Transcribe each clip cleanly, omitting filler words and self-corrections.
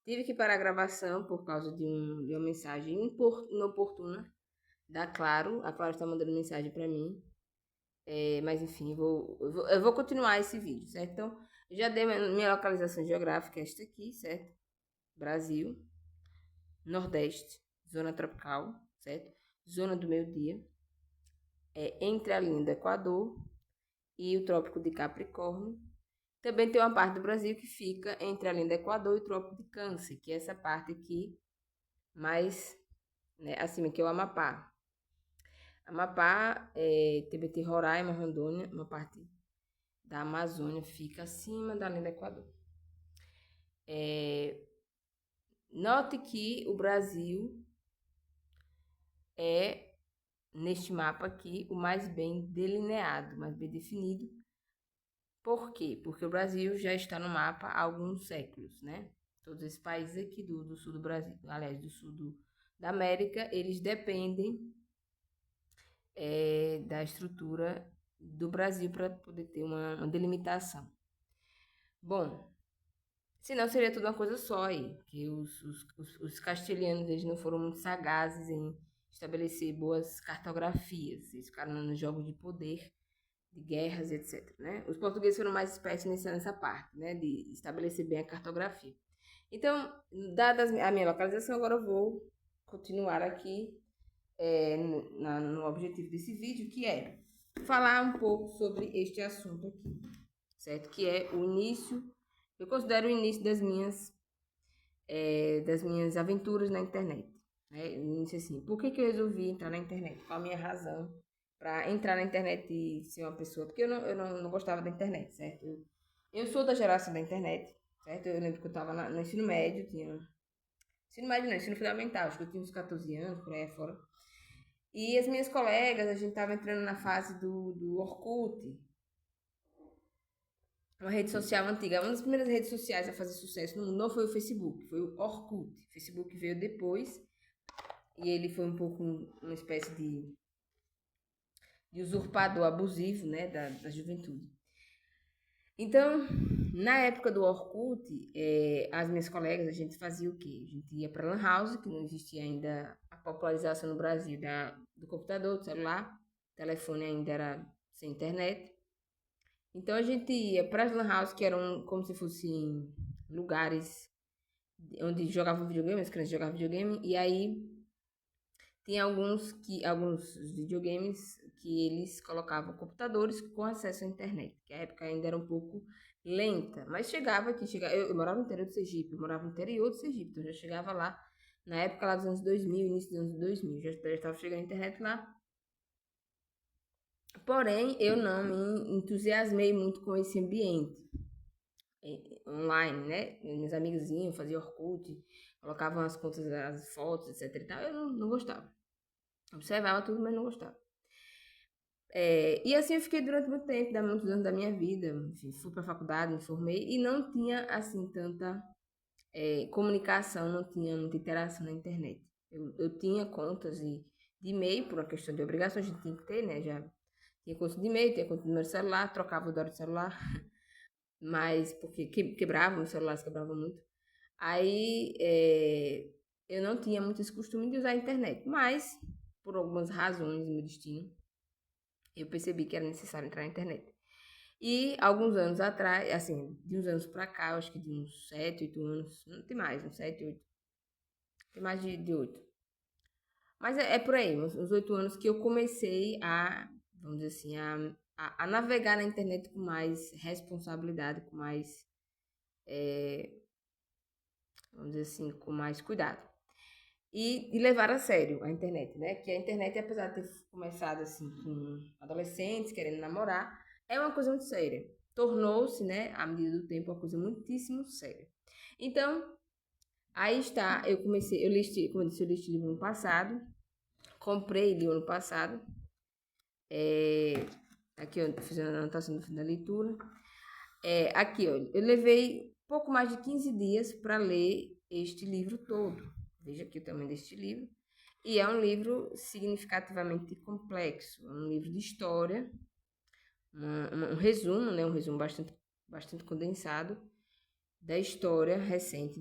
Tive que parar a gravação por causa de uma mensagem inoportuna da Claro. A Claro está mandando mensagem para mim. Mas enfim, eu vou continuar esse vídeo, certo? Então, eu já dei minha localização geográfica, esta aqui, certo? Brasil, Nordeste, zona tropical, certo? Zona do meio-dia, entre a linha do Equador e o Trópico de Capricórnio. Também tem uma parte do Brasil que fica entre a linha do Equador e o Trópico de Câncer, que é essa parte aqui mais, né, acima, que é o Amapá. Amapá, TBT, Roraima, Rondônia, uma parte da Amazônia fica acima da linha do Equador. Note que o Brasil é, neste mapa aqui, o mais bem delineado, mais bem definido. Por quê? Porque o Brasil já está no mapa há alguns séculos, né? Todos esses países aqui do sul do Brasil, aliás, do sul da América, eles dependem da estrutura do Brasil para poder ter uma delimitação. Bom, senão seria tudo uma coisa só aí, que os castelhanos eles não foram muito sagazes em estabelecer boas cartografias, eles ficaram nos jogos de poder, de guerras, etc. Né? Os portugueses foram mais espertos nessa parte, né, de estabelecer bem a cartografia. Então, dada a minha localização, agora eu vou continuar aqui no objetivo desse vídeo, que é falar um pouco sobre este assunto aqui, certo? Que é o início, eu considero o início das minhas aventuras na internet. Né? Eu disse assim, por que eu resolvi entrar na internet? Qual a minha razão para entrar na internet e ser uma pessoa? Porque eu não gostava da internet, certo? Eu sou da geração da internet, certo? Eu lembro que eu estava no ensino médio, ensino médio não, ensino fundamental, acho que eu tinha uns 14 anos, por aí fora. E as minhas colegas, a gente estava entrando na fase do Orkut, uma rede social antiga. Uma das primeiras redes sociais a fazer sucesso no mundo não foi o Facebook, foi o Orkut. O Facebook veio depois e ele foi um pouco uma espécie de usurpador abusivo, né, da juventude. Então, na época do Orkut, as minhas colegas, a gente fazia o quê? A gente ia para Lan House, que não existia ainda a popularização no Brasil do computador, do celular, o telefone ainda era sem internet. Então a gente ia para as Lan House, que eram como se fossem lugares onde jogavam videogame, as crianças jogavam videogame, e aí tinha alguns videogames que eles colocavam computadores com acesso à internet, que a época ainda era um pouco lenta, mas eu morava no interior do Sergipe, então já chegava lá, na época lá dos anos 2000, início dos anos 2000, já estava chegando a internet lá. Porém, eu não me entusiasmei muito com esse ambiente online, né? Meus amigos iam, faziam Orkut, colocavam as contas, as fotos, etc e tal. Eu não gostava. Observava tudo, mas não gostava. E assim eu fiquei durante muito tempo, muitos anos da minha vida. Enfim, fui para a faculdade, me formei e não tinha assim tanta comunicação, não tinha muita interação na internet. Eu tinha contas de e-mail, por uma questão de obrigação, a gente tinha que ter, né? Já tinha conta de e-mail, tinha conta de número de celular, trocava o dólar de celular, mas porque quebrava, os celulares quebravam muito. Aí eu não tinha muito esse costume de usar a internet, mas por algumas razões do meu destino, eu percebi que era necessário entrar na internet. E alguns anos atrás, assim, de uns anos pra cá, eu acho que de uns 7, 8 anos, não tem mais, uns 7, 8, tem mais de 8. Mas é por aí, uns 8 anos que eu comecei vamos dizer assim, a navegar na internet com mais responsabilidade, com mais, vamos dizer assim, com mais cuidado. E levar a sério a internet, né? Que a internet, apesar de ter começado assim com adolescentes querendo namorar, é uma coisa muito séria. Tornou-se, né, à medida do tempo, uma coisa muitíssimo séria. Então, aí está, eu li, como eu disse, eu li este livro no passado, comprei ele ano passado, aqui eu fiz a anotação do fim da leitura. Aqui, ó, eu levei pouco mais de 15 dias para ler este livro todo. Veja aqui o tamanho deste livro. E é um livro significativamente complexo. É um livro de história, um resumo, né? Um resumo bastante condensado da história recente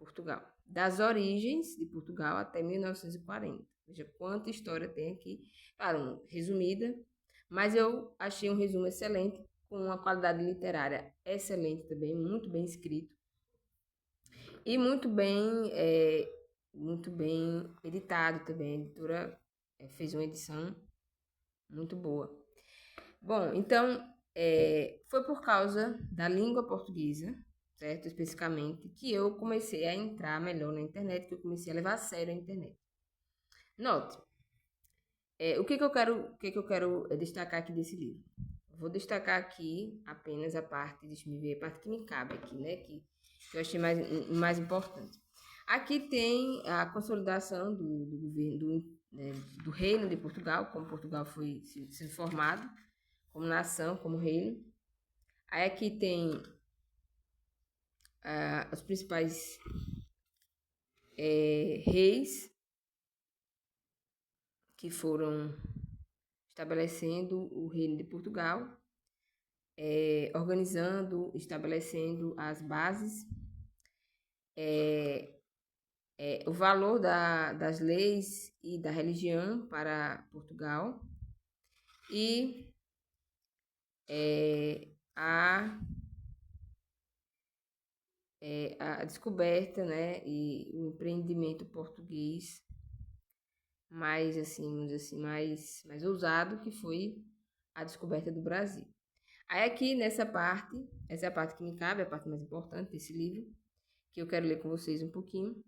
Portugal. Das origens de Portugal até 1940. Veja quanta história tem aqui. Claro, resumida, mas eu achei um resumo excelente, com uma qualidade literária excelente também, muito bem escrito. E muito bem editado também. A editora fez uma edição muito boa. Bom, então, foi por causa da língua portuguesa, certo? Especificamente, que eu comecei a entrar melhor na internet, que eu comecei a levar a sério a internet. Note, o que que eu quero destacar aqui desse livro? Vou destacar aqui apenas a parte, deixa eu ver, a parte que me cabe aqui, né? Que eu achei mais importante. Aqui tem a consolidação do governo, do Reino de Portugal, como Portugal foi sendo formado, como nação, como reino. Aí aqui tem os principais reis que foram estabelecendo o Reino de Portugal, organizando, estabelecendo as bases, o valor das leis e da religião para Portugal e a descoberta, né, e o empreendimento português mais, assim, vamos dizer assim, mais ousado, que foi a descoberta do Brasil. Aí aqui nessa parte, essa é a parte que me cabe, a parte mais importante desse livro, que eu quero ler com vocês um pouquinho,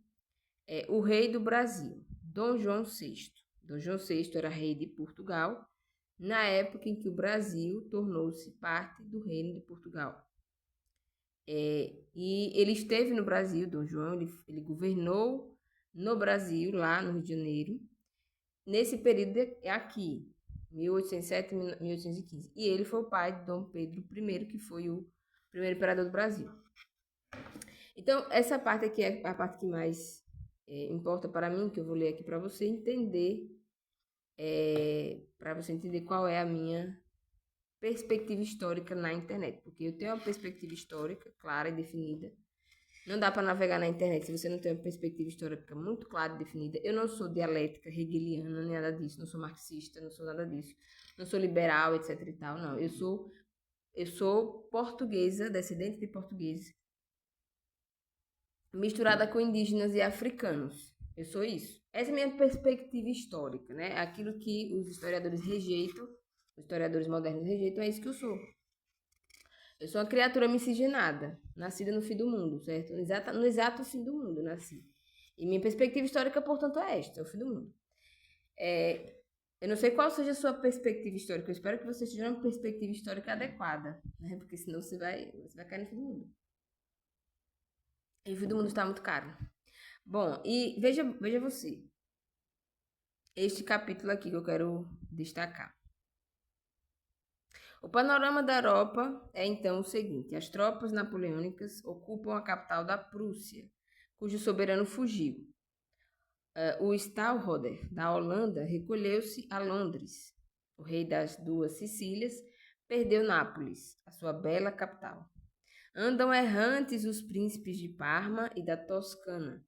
é O Rei do Brasil, Dom João VI. Dom João VI era rei de Portugal, na época em que o Brasil tornou-se parte do Reino de Portugal. E ele esteve no Brasil, Dom João, ele governou no Brasil, lá no Rio de Janeiro, nesse período aqui, 1807 e 1815. E ele foi o pai de Dom Pedro I, que foi o primeiro imperador do Brasil. Então, essa parte aqui é a parte que mais importa para mim, que eu vou ler aqui para você entender, qual é a minha perspectiva histórica na internet. Porque eu tenho uma perspectiva histórica clara e definida. Não dá para navegar na internet se você não tem uma perspectiva histórica muito clara e definida. Eu não sou dialética, hegeliana, nem nada disso. Não sou marxista, não sou nada disso. Não sou liberal, etc e tal. Não, eu sou portuguesa, descendente de portugueses, misturada com indígenas e africanos. Eu sou isso. Essa é a minha perspectiva histórica, né? Aquilo que os historiadores rejeitam, os historiadores modernos rejeitam, é isso que eu sou. Eu sou uma criatura miscigenada, nascida no fim do mundo, certo? No exato fim do mundo, nasci. E minha perspectiva histórica, portanto, é esta, é o fim do mundo. Eu não sei qual seja a sua perspectiva histórica, eu espero que você esteja numa perspectiva histórica adequada, né? Porque senão você vai cair no fim do mundo. E o fim do mundo está muito caro. Bom, e veja você. Este capítulo aqui que eu quero destacar. O panorama da Europa é então o seguinte: as tropas napoleônicas ocupam a capital da Prússia, cujo soberano fugiu. O Stallroder, da Holanda, recolheu-se a Londres. O rei das duas Sicílias perdeu Nápoles, a sua bela capital. Andam errantes os príncipes de Parma e da Toscana.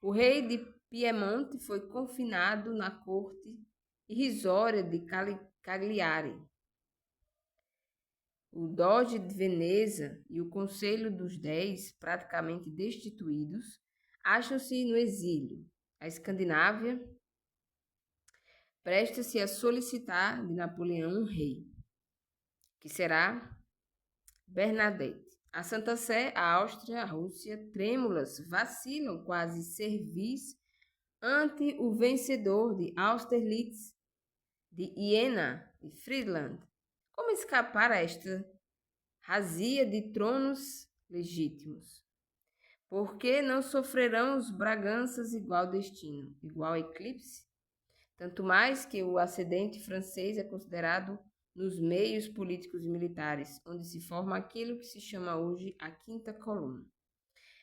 O rei de Piemonte foi confinado na corte irrisória de Cagliari. O Doge de Veneza e o Conselho dos 10, praticamente destituídos, acham-se no exílio. A Escandinávia presta-se a solicitar de Napoleão um rei, que será Bernadette. A Santa Sé, a Áustria, a Rússia, trêmulas, vacilam quase servis ante o vencedor de Austerlitz, de Iena, de Friedland. Como escapar a esta razia de tronos legítimos? Por que não sofrerão os Braganças igual destino, igual eclipse? Tanto mais que o ascendente francês é considerado nos meios políticos e militares, onde se forma aquilo que se chama hoje a Quinta Coluna.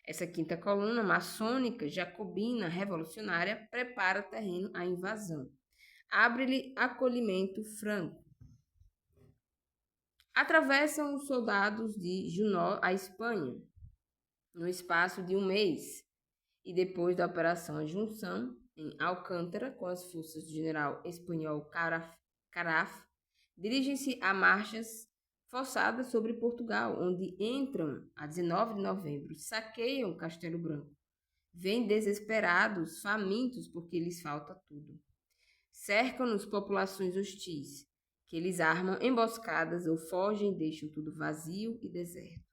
Essa quinta coluna maçônica, jacobina, revolucionária, prepara terreno à invasão. Abre-lhe acolhimento franco. Atravessam os soldados de Junot a Espanha, no espaço de um mês, e depois da Operação Junção, em Alcântara, com as forças do general espanhol Caraf, dirigem-se a marchas forçadas sobre Portugal, onde entram a 19 de novembro, saqueiam Castelo Branco. Vêm desesperados, famintos, porque lhes falta tudo. Cercam-nos populações hostis, que eles armam emboscadas ou fogem e deixam tudo vazio e deserto.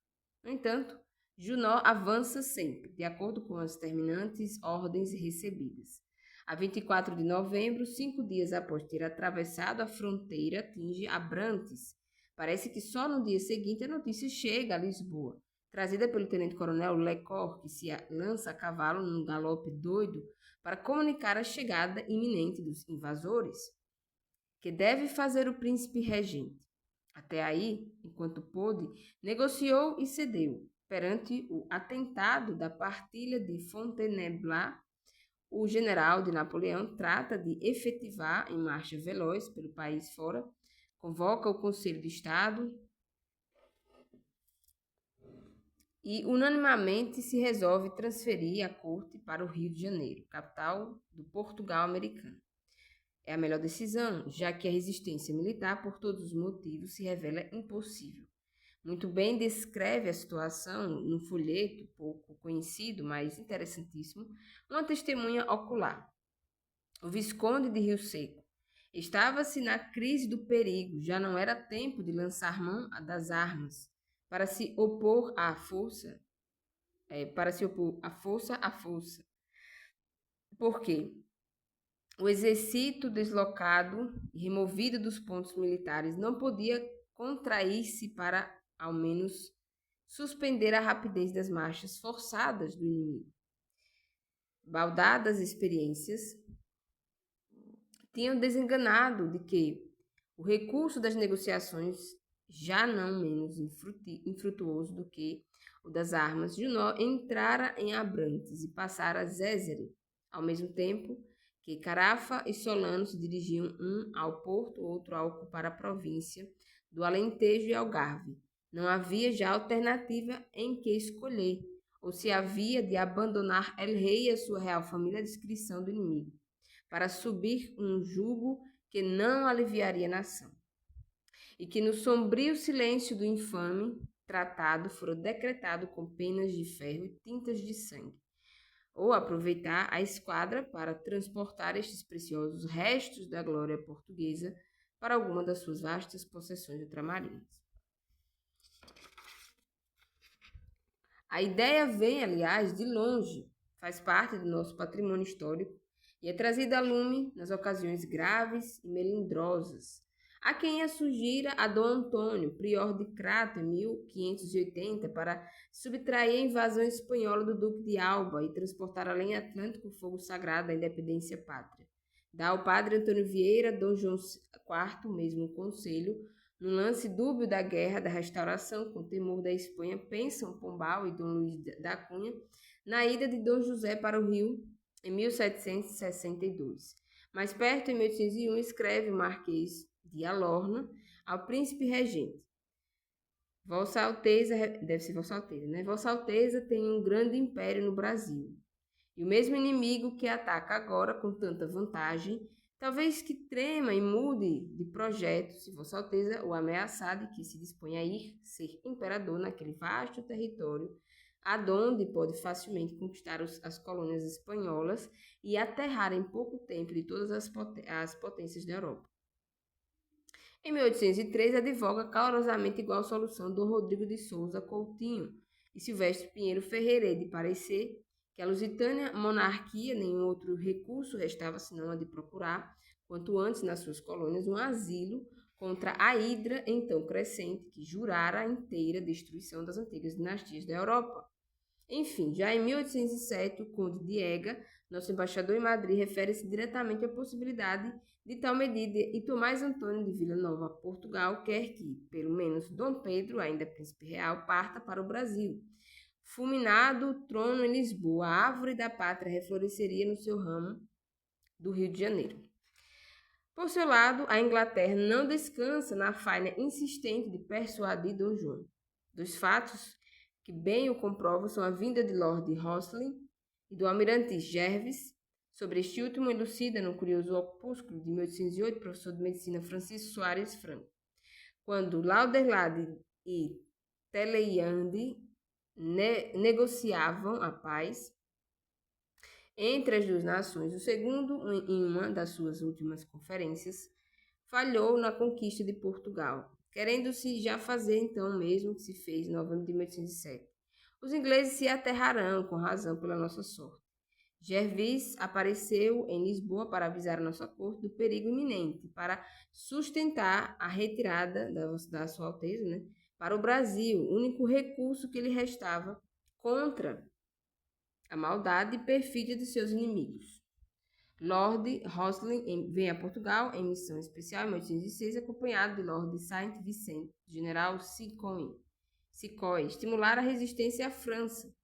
No entanto, Junot avança sempre, de acordo com as terminantes ordens recebidas. A 24 de novembro, 5 dias após ter atravessado a fronteira, atinge Abrantes. Parece que só no dia seguinte a notícia chega a Lisboa, trazida pelo tenente-coronel Lecor, que se lança a cavalo num galope doido para comunicar a chegada iminente dos invasores, que deve fazer o príncipe regente. Até aí, enquanto pôde, negociou e cedeu. Perante o atentado da partilha de Fontainebleau, o general de Napoleão trata de efetivar em marcha veloz pelo país fora, convoca o Conselho de Estado e unanimamente se resolve transferir a corte para o Rio de Janeiro, capital do Portugal americano. É a melhor decisão, já que a resistência militar, por todos os motivos, se revela impossível. Muito bem descreve a situação no folheto, pouco conhecido, mas interessantíssimo, uma testemunha ocular. O Visconde de Rio Seco estava-se na crise do perigo, já não era tempo de lançar mão das armas para se opor à força, à força. Por quê? O exército deslocado e removido dos pontos militares não podia contrair-se para, ao menos, suspender a rapidez das marchas forçadas do inimigo. Baldadas experiências tinham desenganado de que o recurso das negociações, já não menos infrutuoso do que o das armas, Junot entrara em Abrantes e passara a Zézere, ao mesmo tempo que Carafa e Solano se dirigiam um ao Porto, outro a ocupar a província do Alentejo e Algarve. Não havia já alternativa em que escolher, ou se havia de abandonar El Rei e a sua real família à discrição do inimigo, para subir um jugo que não aliviaria a nação, e que no sombrio silêncio do infame tratado fora decretado com penas de ferro e tintas de sangue, ou aproveitar a esquadra para transportar estes preciosos restos da glória portuguesa para alguma das suas vastas possessões ultramarinas. A ideia vem, aliás, de longe, faz parte do nosso patrimônio histórico e é trazida a lume nas ocasiões graves e melindrosas. Há quem a sugira a Dom Antônio, prior de Crato, em 1580, para subtrair a invasão espanhola do Duque de Alba e transportar além Atlântico o fogo sagrado da independência pátria. Dá ao padre Antônio Vieira, Dom João IV, mesmo conselho, no lance dúbio da guerra da restauração, com temor da Espanha, pensam Pombal e Dom Luís da Cunha na ida de Dom José para o Rio em 1762. Mais perto, em 1801, escreve o Marquês de Alorna ao príncipe regente: Vossa Alteza, deve ser Vossa Alteza, né? Vossa Alteza tem um grande império no Brasil, e o mesmo inimigo que ataca agora com tanta vantagem, talvez que trema e mude de projeto se Vossa Alteza o ameaçar de que se dispõe a ir ser imperador naquele vasto território, adonde pode facilmente conquistar as colônias espanholas e aterrar em pouco tempo de todas as potências da Europa. Em 1803, advoga calorosamente igual solução Dom Rodrigo de Souza Coutinho e Silvestre Pinheiro Ferreira, de parecer que a lusitânia monarquia nenhum outro recurso restava senão a de procurar, quanto antes nas suas colônias, um asilo contra a hidra então crescente, que jurara a inteira destruição das antigas dinastias da Europa. Enfim, já em 1807, o conde de Ega, nosso embaixador em Madrid, refere-se diretamente à possibilidade de tal medida, e Tomás Antônio de Vila Nova, Portugal, quer que, pelo menos, Dom Pedro, ainda príncipe real, parta para o Brasil. Fulminado o trono em Lisboa, a árvore da pátria refloresceria no seu ramo do Rio de Janeiro. Por seu lado, a Inglaterra não descansa na faina insistente de persuadir Dom João. Dos fatos que bem o comprovam são a vinda de Lord Rosslyn e do almirante Gerves. Sobre este último elucida no curioso opúsculo de 1808 o professor de medicina Francisco Soares Franco. Quando Lauderlade e Talleyrand negociavam a paz entre as duas nações, o segundo, em uma das suas últimas conferências, falhou na conquista de Portugal, querendo-se já fazer então o mesmo que se fez em novembro de 1807. Os ingleses se aterrarão com razão pela nossa sorte. Gervais apareceu em Lisboa para avisar a nossa corte do perigo iminente, para sustentar a retirada da Sua Alteza, né, para o Brasil, o único recurso que lhe restava contra a maldade e perfídia de seus inimigos. Lord Rosslyn vem a Portugal em missão especial em 1806, acompanhado de Lord Saint-Vicent, general Sicoy, estimular a resistência à França.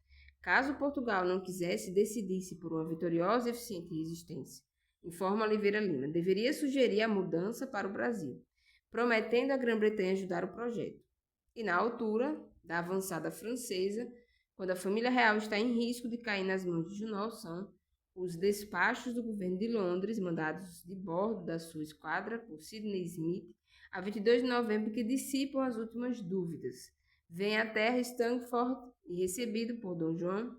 Caso Portugal não quisesse decidir-se por uma vitoriosa e eficiente resistência, informa Oliveira Lima, deveria sugerir a mudança para o Brasil, prometendo à Grã-Bretanha ajudar o projeto. E na altura da avançada francesa, quando a família real está em risco de cair nas mãos de Junot, são os despachos do governo de Londres, mandados de bordo da sua esquadra por Sidney Smith, a 22 de novembro, que dissipam as últimas dúvidas. Vem à terra Stansford e, recebido por Dom João,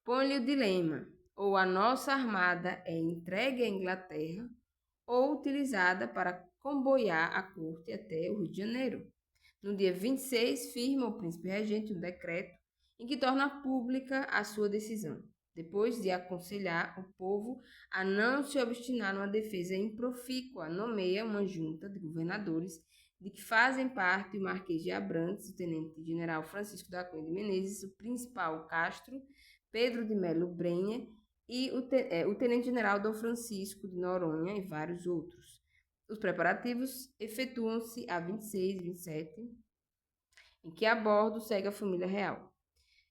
põe-lhe o dilema: ou a nossa armada é entregue à Inglaterra, ou utilizada para comboiar a corte até o Rio de Janeiro. No dia 26, firma o príncipe regente um decreto em que torna pública a sua decisão, depois de aconselhar o povo a não se obstinar numa defesa improfícua, nomeia uma junta de governadores de que fazem parte o Marquês de Abrantes, o tenente-general Francisco da Cunha de Menezes, o principal Castro, Pedro de Melo Brenha e o tenente-general Dom Francisco de Noronha e vários outros. Os preparativos efetuam-se a 26 e 27, em que a bordo segue a família real.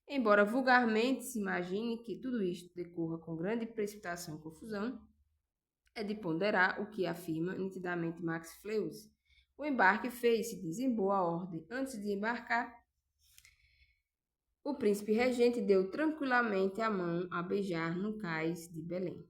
Embora vulgarmente se imagine que tudo isto decorra com grande precipitação e confusão, é de ponderar o que afirma nitidamente Max Fleury. O embarque fez-se, diz, em boa ordem. Antes de embarcar, o príncipe regente deu tranquilamente a mão a beijar no cais de Belém.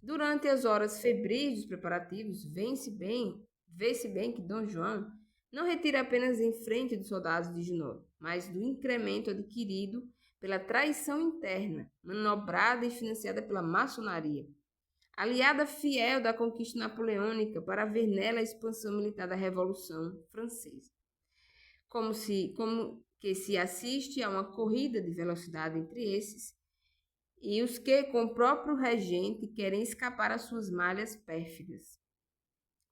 Durante as horas febris dos preparativos, vê-se bem que Dom João não retira apenas em frente dos soldados de Junot, mas do incremento adquirido pela traição interna, manobrada e financiada pela maçonaria, aliada fiel da conquista napoleônica para ver nela a expansão militar da Revolução Francesa. Como que se assiste a uma corrida de velocidade entre esses e os que, com o próprio regente, querem escapar às suas malhas pérfidas.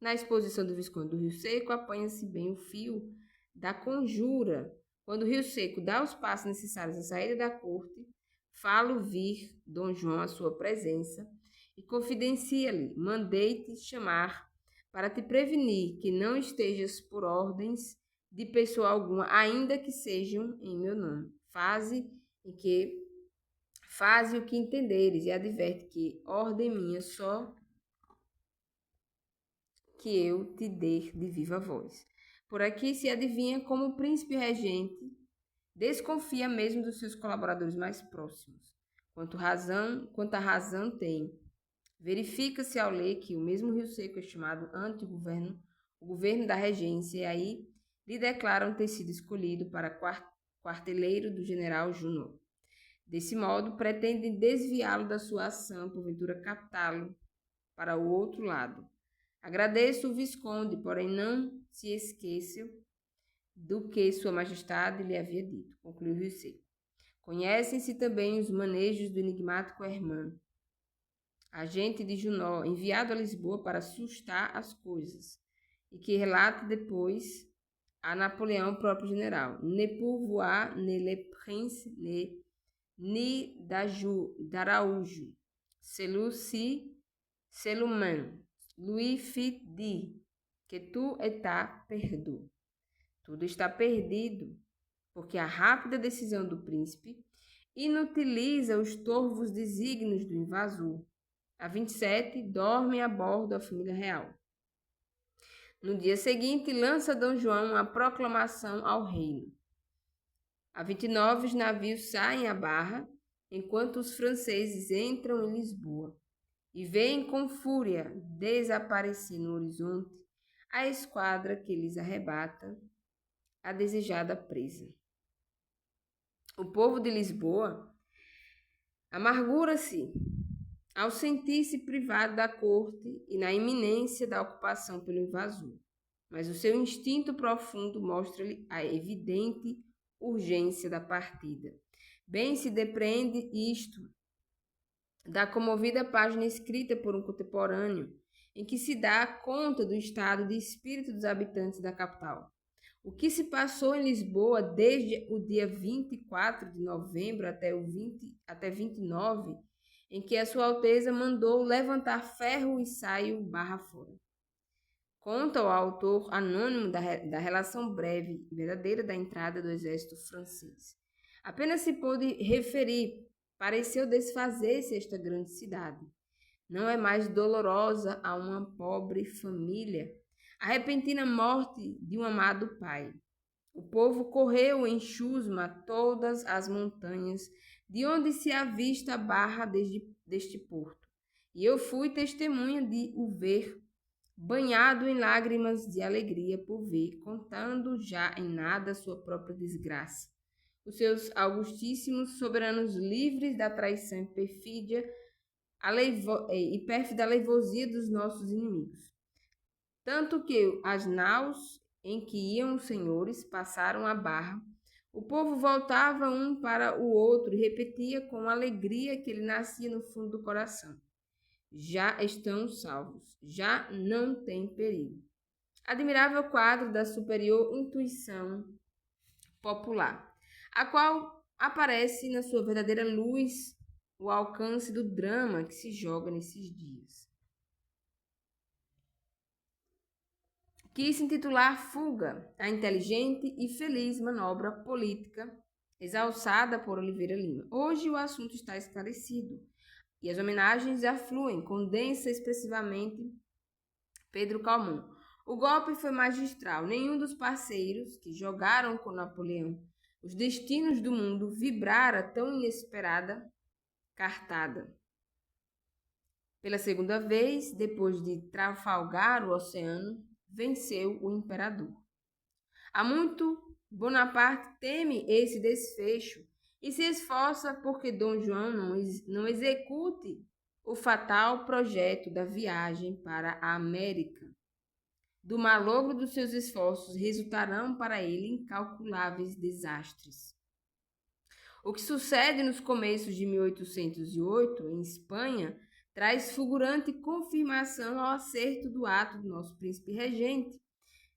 Na exposição do Visconde do Rio Seco, apanha-se bem o fio da conjura. Quando o Rio Seco dá os passos necessários à saída da corte, fala-o vir Dom João à sua presença e confidencia-lhe: mandei-te chamar para te prevenir que não estejas por ordens de pessoa alguma, ainda que sejam em meu nome. Faze o que entenderes e adverte que ordem minha só que eu te dê de viva voz. Por aqui se adivinha como o príncipe regente desconfia mesmo dos seus colaboradores mais próximos. Quanto a razão tem. Verifica-se ao ler que o mesmo Rio Seco é chamado ante o governo da regência, e aí lhe declaram ter sido escolhido para quarteleiro do general Junot. Desse modo, pretendem desviá-lo da sua ação, porventura captá-lo para o outro lado. Agradeço o Visconde, porém não se esqueça do que Sua Majestade lhe havia dito, concluiu Rio Seco. Conhecem-se também os manejos do enigmático Hermann, agente de Junot, enviado a Lisboa para assustar as coisas, e que relata depois a Napoleão, próprio general. Ne pour voir ne le prince ni d'Araújo, celui-ci, celui-man, lui fit dire que tout está perdu. Tudo está perdido, porque a rápida decisão do príncipe inutiliza os torvos desígnios do invasor. A 27, dorme a bordo a família real. No dia seguinte, lança Dom João uma proclamação ao reino. A 29, os navios saem à barra enquanto os franceses entram em Lisboa e veem com fúria desaparecer no horizonte a esquadra que lhes arrebata a desejada presa. O povo de Lisboa amargura-se ao sentir-se privado da corte e na iminência da ocupação pelo invasor, mas o seu instinto profundo mostra-lhe a evidente urgência da partida. Bem se depreende isto da comovida página escrita por um contemporâneo, em que se dá conta do estado de espírito dos habitantes da capital. O que se passou em Lisboa desde o dia 24 de novembro até 29, em que a Sua Alteza mandou levantar ferro e saio barra fora. Conta o autor anônimo da relação breve e verdadeira da entrada do exército francês. Apenas se pôde referir, pareceu desfazer-se esta grande cidade. Não é mais dolorosa a uma pobre família a repentina morte de um amado pai. O povo correu em chusma todas as montanhas, de onde se avista a barra deste porto. E eu fui testemunha de o ver, banhado em lágrimas de alegria por ver, contando já em nada sua própria desgraça. Os seus augustíssimos soberanos livres da traição e perfídia e pérfida leivosia dos nossos inimigos. Tanto que as naus em que iam os senhores passaram a barra, o povo voltava um para o outro e repetia com alegria que lhe nascia no fundo do coração: já estão salvos, já não tem perigo. Admirável quadro da superior intuição popular, a qual aparece na sua verdadeira luz o alcance do drama que se joga nesses dias. Quis intitular Fuga, a inteligente e feliz manobra política exalçada por Oliveira Lima. Hoje o assunto está esclarecido e as homenagens afluem, condensa expressivamente Pedro Calmon. O golpe foi magistral. Nenhum dos parceiros que jogaram com Napoleão os destinos do mundo vibrara tão inesperada cartada. Pela segunda vez, depois de trafalgar o oceano, venceu o imperador. Há muito, Bonaparte teme esse desfecho e se esforça porque Dom João não execute o fatal projeto da viagem para a América. Do malogro dos seus esforços resultarão para ele incalculáveis desastres. O que sucede nos começos de 1808, em Espanha, traz fulgurante confirmação ao acerto do ato do nosso príncipe regente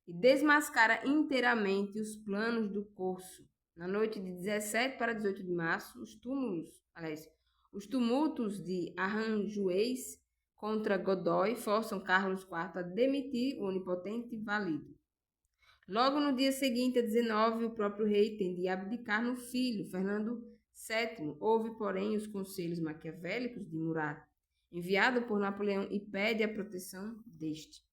e desmascara inteiramente os planos do corso. Na noite de 17 para 18 de março, os tumultos de Aranjuez contra Godoy forçam Carlos IV a demitir o onipotente Valido. Logo no dia seguinte, a 19, o próprio rei tem de abdicar no filho, Fernando VII. Houve, porém, os conselhos maquiavélicos de Murat, enviado por Napoleão, e pede a proteção deste,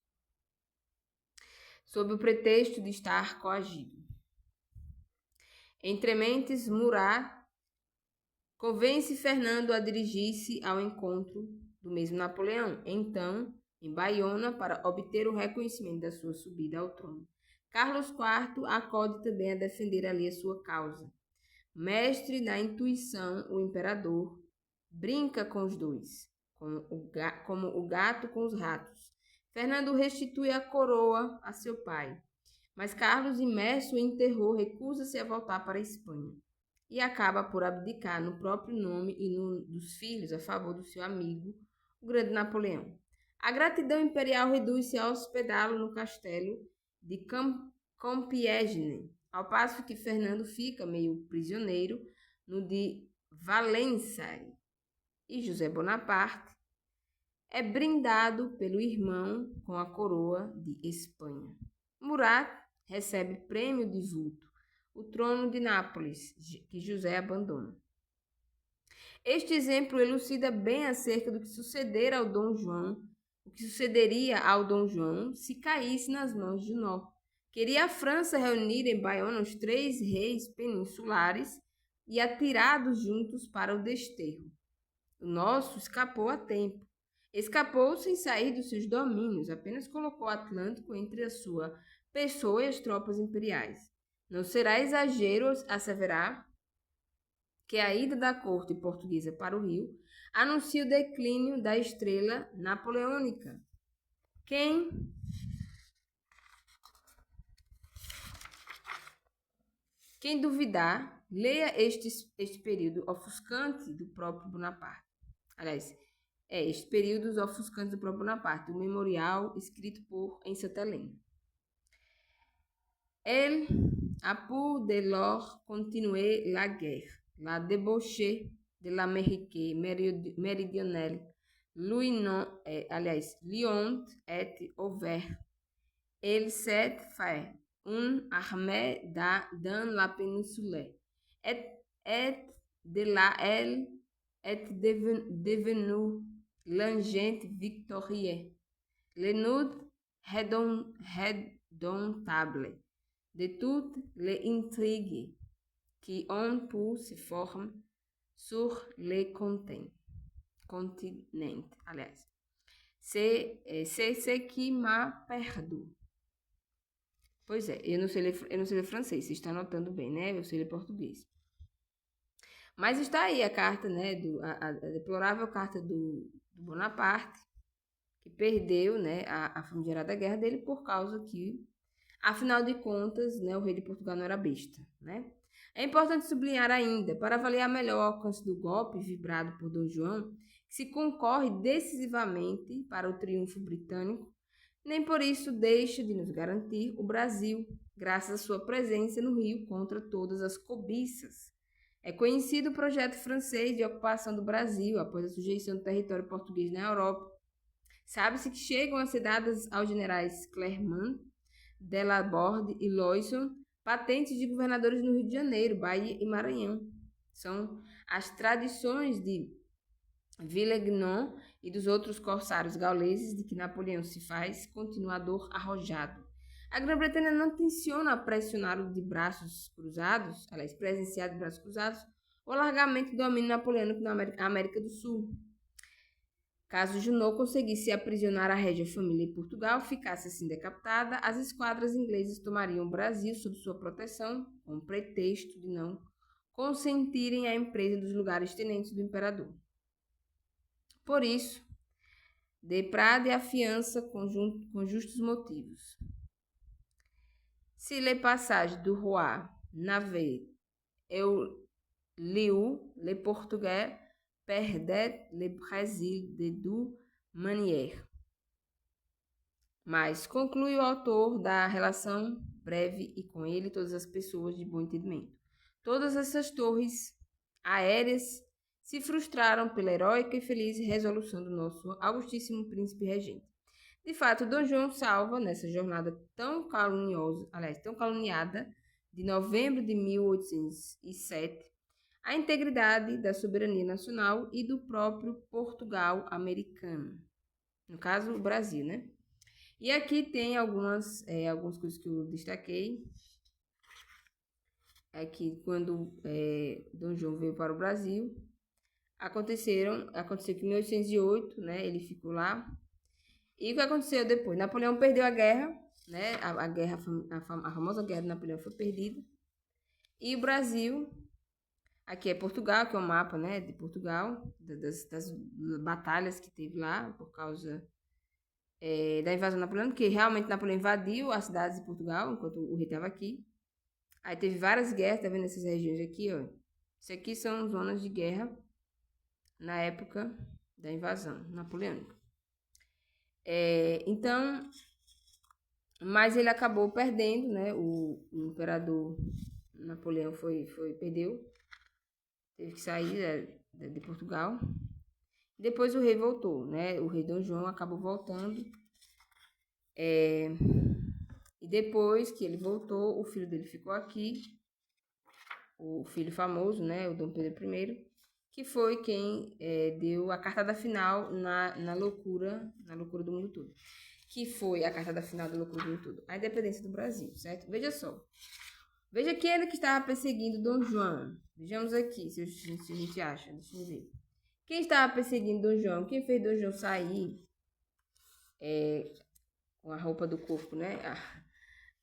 sob o pretexto de estar coagido. Entre mentes, Murat convence Fernando a dirigir-se ao encontro do mesmo Napoleão, então em Baiona, para obter o reconhecimento da sua subida ao trono. Carlos IV acode também a defender ali a sua causa. Mestre da intuição, o imperador brinca com os dois, como o gato com os ratos. Fernando restitui a coroa a seu pai, mas Carlos, imerso em terror, recusa-se a voltar para a Espanha e acaba por abdicar no próprio nome e no dos filhos a favor do seu amigo, o grande Napoleão. A gratidão imperial reduz-se a hospedá-lo no castelo de Compiègne, ao passo que Fernando fica meio prisioneiro no de Valenciennes, e José Bonaparte é brindado pelo irmão com a coroa de Espanha. Murat recebe prêmio de vulto, o trono de Nápoles, que José abandona. Este exemplo elucida bem acerca do que sucederia ao Dom João se caísse nas mãos de Junot. Queria a França reunir em Baiona os 3 reis peninsulares e atirados juntos para o desterro. O nosso escapou a tempo. Escapou sem sair dos seus domínios, apenas colocou o Atlântico entre a sua pessoa e as tropas imperiais. Não será exagero asseverar que a ida da corte portuguesa para o Rio anuncia o declínio da estrela napoleônica. Quem duvidar, leia este período ofuscante do próprio Bonaparte. Aliás, este período ofuscante do próprio Bonaparte, o memorial escrito em Santa Helena. Elle a pour de lors continué la guerre, la débauche de l'Amérique méridionale, Lyon est ouvert. Elle s'est fait une armée dans la péninsule, et de là elle est devenue l'engin victorieux, le nœud redoutable de toutes les intrigues qui ont pu se former sur les continents. Aliás, c'est ce qui m'a perdu. Pois é, eu não sei ler francês, você está anotando bem, né? Eu sei ler português. Mas está aí a carta, né? A deplorável carta do Bonaparte, que perdeu, né, a famigerada guerra dele por causa que, afinal de contas, né, o rei de Portugal não era besta, né? É importante sublinhar ainda, para avaliar melhor o alcance do golpe vibrado por Dom João, que se concorre decisivamente para o triunfo britânico, nem por isso deixa de nos garantir o Brasil, graças à sua presença no Rio contra todas as cobiças. É conhecido o projeto francês de ocupação do Brasil após a sujeição do território português na Europa. Sabe-se que chegam a ser dadas aos generais Clermont, Delaborde e Loison patentes de governadores no Rio de Janeiro, Bahia e Maranhão. São as tradições de Villegnon e dos outros corsários gauleses de que Napoleão se faz continuador arrojado. A Grã-Bretanha não tenciona pressionar o de braços cruzados, presenciar de braços cruzados, o alargamento do domínio napoleônico na América do Sul. Caso Junot conseguisse aprisionar a régia família em Portugal, ficasse assim decapitada, as esquadras inglesas tomariam o Brasil sob sua proteção, com o pretexto de não consentirem a empresa dos lugares tenentes do imperador. Por isso, Desprade a fiança com justos motivos. Si le passage du roi n'avait eu lieu, le Portugais perdait le Brasil de deux manières. Mas conclui o autor da relação breve e com ele todas as pessoas de bom entendimento. Todas essas torres aéreas se frustraram pela heróica e feliz resolução do nosso augustíssimo príncipe regente. De fato, Dom João salva, nessa jornada tão caluniada, de novembro de 1807, a integridade da soberania nacional e do próprio Portugal americano. No caso, o Brasil, né? E aqui tem algumas coisas que eu destaquei. Aqui, quando Dom João veio para o Brasil, aconteceu que em 1808, né, ele ficou lá. E o que aconteceu depois? Napoleão perdeu a guerra, né? A famosa guerra de Napoleão foi perdida. E o Brasil, aqui é Portugal, que é o mapa, né, de Portugal, das batalhas que teve lá por causa da invasão napoleônica, que realmente Napoleão invadiu as cidades de Portugal enquanto o rei estava aqui. Aí teve várias guerras, tá vendo essas regiões aqui, ó? Isso aqui são zonas de guerra na época da invasão napoleônica. Então, mas ele acabou perdendo, né? O imperador Napoleão perdeu, teve que sair de Portugal. Depois o rei voltou, né? O rei Dom João acabou voltando. E depois que ele voltou, o filho dele ficou aqui, o filho famoso, né? O Dom Pedro I, que foi quem deu a cartada final na loucura do mundo todo. Que foi a cartada final da loucura do mundo todo? A independência do Brasil, certo? Veja só. Veja quem era que estava perseguindo Dom João. Vejamos aqui, se a gente acha. Deixa eu ver. Quem estava perseguindo Dom João? Quem fez Dom João sair com a roupa do corpo, né?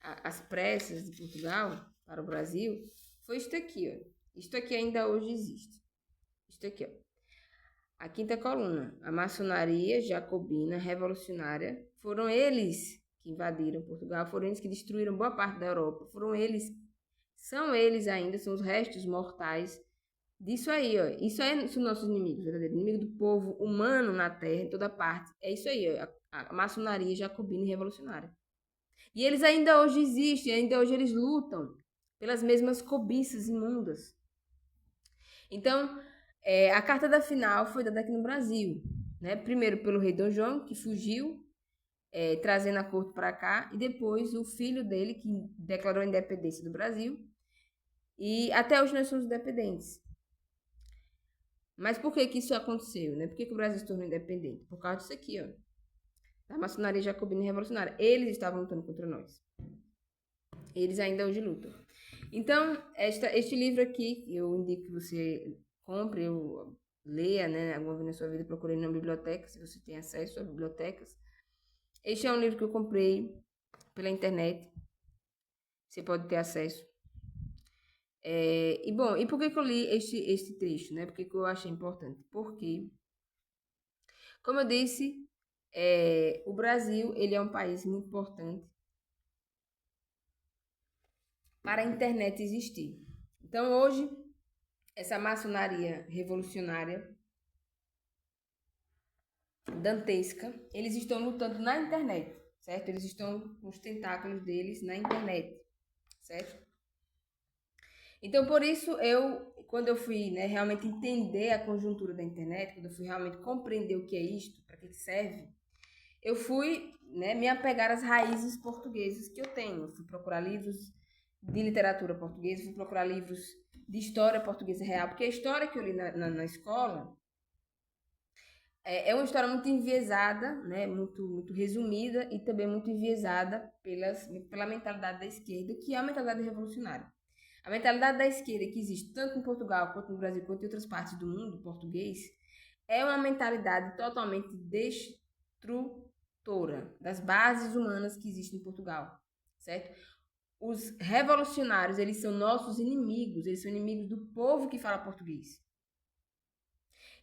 As pressas de Portugal para o Brasil, foi isto aqui, ó. Isto aqui ainda hoje existe. Isto aqui, ó. A quinta coluna, a maçonaria jacobina revolucionária, foram eles que invadiram Portugal, foram eles que destruíram boa parte da Europa, são eles ainda, são os restos mortais disso aí, ó. Isso aí são nossos inimigos, verdadeiro inimigo do povo humano na Terra, em toda parte. É isso aí, ó, a maçonaria jacobina e revolucionária. E eles ainda hoje existem, ainda hoje eles lutam pelas mesmas cobiças imundas. Então, a carta final foi dada aqui no Brasil, né? Primeiro pelo rei Dom João, que fugiu, trazendo a corte para cá, e depois o filho dele, que declarou a independência do Brasil, e até hoje nós somos independentes. Mas por que isso aconteceu, né? Por que o Brasil se tornou independente? Por causa disso aqui, ó, da maçonaria jacobina e revolucionária. Eles estavam lutando contra nós. Eles ainda hoje lutam. Então, este livro aqui, eu indico que você compre, leia, né, alguma vez na sua vida, procure na biblioteca, se você tem acesso a bibliotecas. Este é um livro que eu comprei pela internet. Você pode ter acesso. E por que eu li este trecho, né? Por que eu achei importante? Porque, como eu disse, o Brasil, ele é um país muito importante para a internet existir. Então, hoje, essa maçonaria revolucionária dantesca, eles estão lutando na internet, certo? Eles estão com os tentáculos deles na internet, certo? Então, por isso, quando eu fui, né, realmente entender a conjuntura da internet, quando eu fui realmente compreender o que é isto, para que serve, eu fui, né, me apegar às raízes portuguesas que eu tenho. Eu fui procurar livros de literatura portuguesa, fui procurar livros de história portuguesa real, porque a história que eu li na escola é uma história muito enviesada, né, muito resumida e também muito enviesada pela mentalidade da esquerda, que é a mentalidade revolucionária. A mentalidade da esquerda que existe tanto em Portugal, quanto no Brasil, quanto em outras partes do mundo português, é uma mentalidade totalmente destrutora das bases humanas que existem em Portugal, certo? Os revolucionários, eles são nossos inimigos, eles são inimigos do povo que fala português.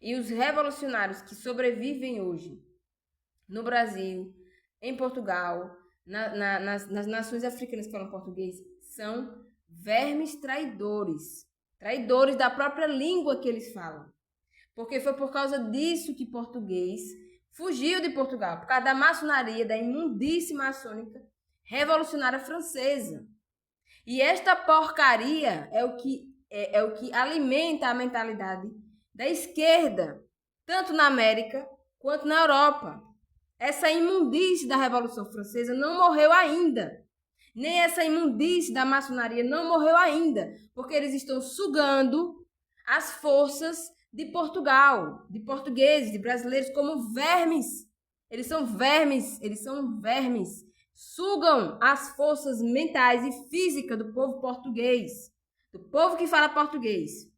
E os revolucionários que sobrevivem hoje no Brasil, em Portugal, nas nações africanas que falam português, são vermes traidores, traidores da própria língua que eles falam. Porque foi por causa disso que português fugiu de Portugal, por causa da maçonaria, da imundície maçônica revolucionária francesa. E esta porcaria é o que alimenta a mentalidade da esquerda, tanto na América quanto na Europa. Essa imundície da Revolução Francesa não morreu ainda. Nem essa imundície da maçonaria não morreu ainda, porque eles estão sugando as forças de Portugal, de portugueses, de brasileiros, como vermes. Eles são vermes, Sugam as forças mentais e físicas do povo português, do povo que fala português.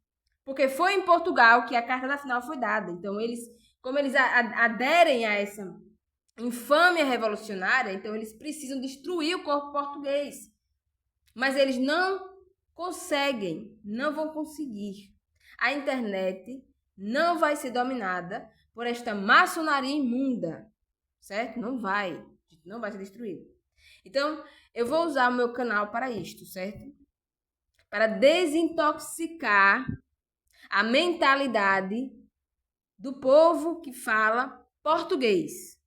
Porque foi em Portugal que a carta final foi dada. Então, como eles aderem a essa infâmia revolucionária, então eles precisam destruir o corpo português. Mas eles não conseguem, não vão conseguir. A internet não vai ser dominada por esta maçonaria imunda, certo? Não vai ser destruída. Então, eu vou usar o meu canal para isto, certo? Para desintoxicar a mentalidade do povo que fala português,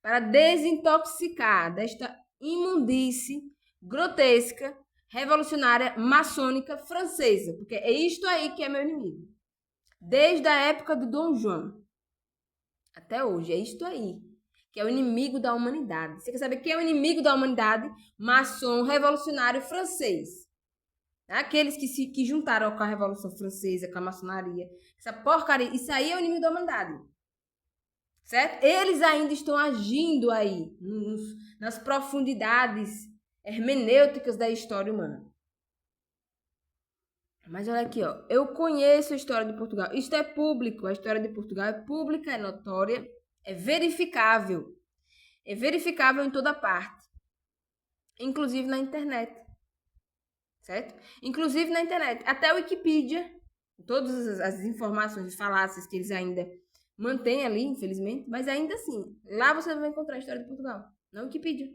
para desintoxicar desta imundície grotesca, revolucionária, maçônica francesa, porque é isto aí que é meu inimigo. Desde a época do Dom João até hoje, é isto aí que é o inimigo da humanidade. Você quer saber quem é o inimigo da humanidade? Maçom revolucionário francês. Aqueles que juntaram com a Revolução Francesa, com a maçonaria, essa porcaria, isso aí é o inimigo da humanidade. Certo? Eles ainda estão agindo aí nas profundidades hermenêuticas da história humana. Mas olha aqui, ó. Eu conheço a história de Portugal. Isto é público. A história de Portugal é pública, é notória, é verificável. É verificável em toda parte. Inclusive na internet. Certo? Inclusive na internet. Até a Wikipedia, todas as informações e falácias que eles ainda mantêm ali, infelizmente, mas ainda assim, lá você vai encontrar a história de Portugal. Na Wikipedia.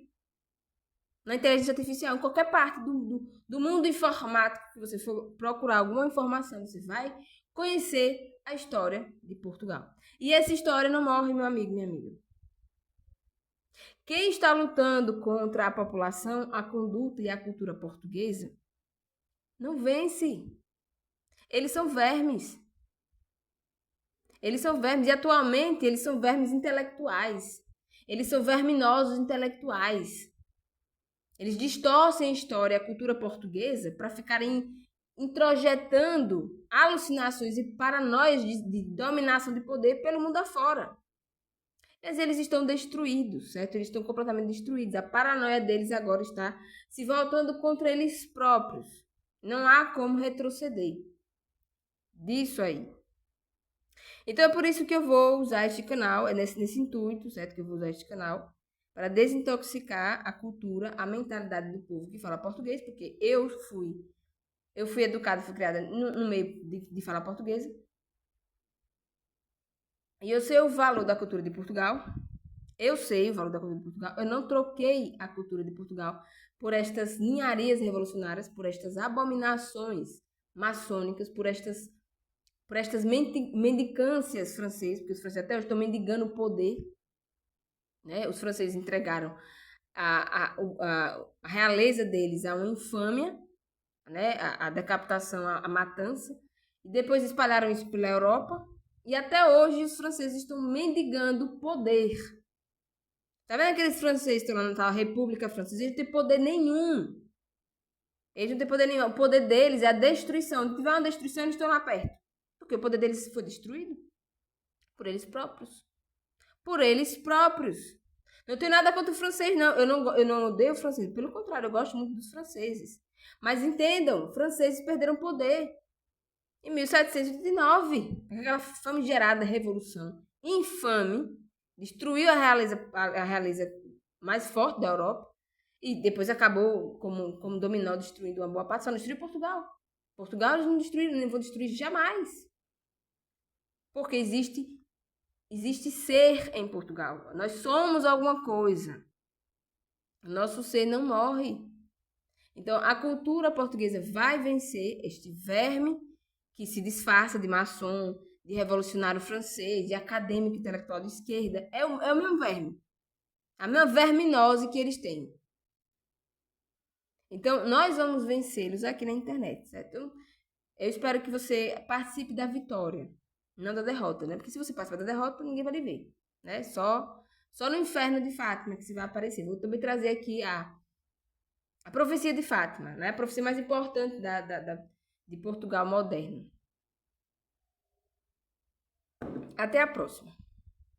Na inteligência artificial, em qualquer parte do mundo informático que você for procurar alguma informação, você vai conhecer a história de Portugal. E essa história não morre, meu amigo, minha amiga. Quem está lutando contra a população, a conduta e a cultura portuguesa não vence. Eles são vermes. Eles são vermes, e atualmente eles são vermes intelectuais. Eles são verminosos intelectuais. Eles distorcem a história e a cultura portuguesa para ficarem introjetando alucinações e paranoias de dominação de poder pelo mundo afora. Mas eles estão destruídos, certo? Eles estão completamente destruídos. A paranoia deles agora está se voltando contra eles próprios. Não há como retroceder disso aí. Então é por isso que eu vou usar este canal, é nesse intuito, certo? Que eu vou usar este canal para desintoxicar a cultura, a mentalidade do povo que fala português, porque eu fui educada, fui criada no meio de falar português. E eu sei o valor da cultura de Portugal. Eu sei o valor da cultura de Portugal. Eu não troquei a cultura de Portugal por estas ninharias revolucionárias, por estas abominações maçônicas, por estas mendicâncias francesas, porque os franceses até hoje estão mendigando o poder. Né? Os franceses entregaram a realeza deles a uma infâmia, né? A decapitação, a matança, e depois espalharam isso pela Europa, e até hoje os franceses estão mendigando poder. Tá vendo aqueles franceses que estão lá na tal República Francesa? Eles não têm poder nenhum. Eles não têm poder nenhum. O poder deles é a destruição. Se tiver uma destruição, eles estão lá perto. Porque o poder deles foi destruído por eles próprios. Por eles próprios. Não tenho nada contra o francês, não. Eu não odeio o francês. Pelo contrário, eu gosto muito dos franceses. Mas entendam, franceses perderam poder em 1789. Aquela famigerada revolução infame destruiu a realeza mais forte da Europa e depois acabou como dominó destruindo uma boa parte. Só não destruiu Portugal. Portugal eles não destruíram, nem vão destruir jamais. Porque existe ser em Portugal. Nós somos alguma coisa. O nosso ser não morre. Então, a cultura portuguesa vai vencer este verme que se disfarça de maçom, de revolucionário francês, de acadêmico intelectual de esquerda. É o mesmo verme. A mesma verminose que eles têm. Então, nós vamos vencê-los aqui na internet, certo? Eu espero que você participe da vitória, não da derrota, né? Porque se você participar da derrota, ninguém vai lhe ver, né? Só no inferno de Fátima que você vai aparecer. Vou também trazer aqui a profecia de Fátima, né? A profecia mais importante de Portugal moderno. Até a próxima.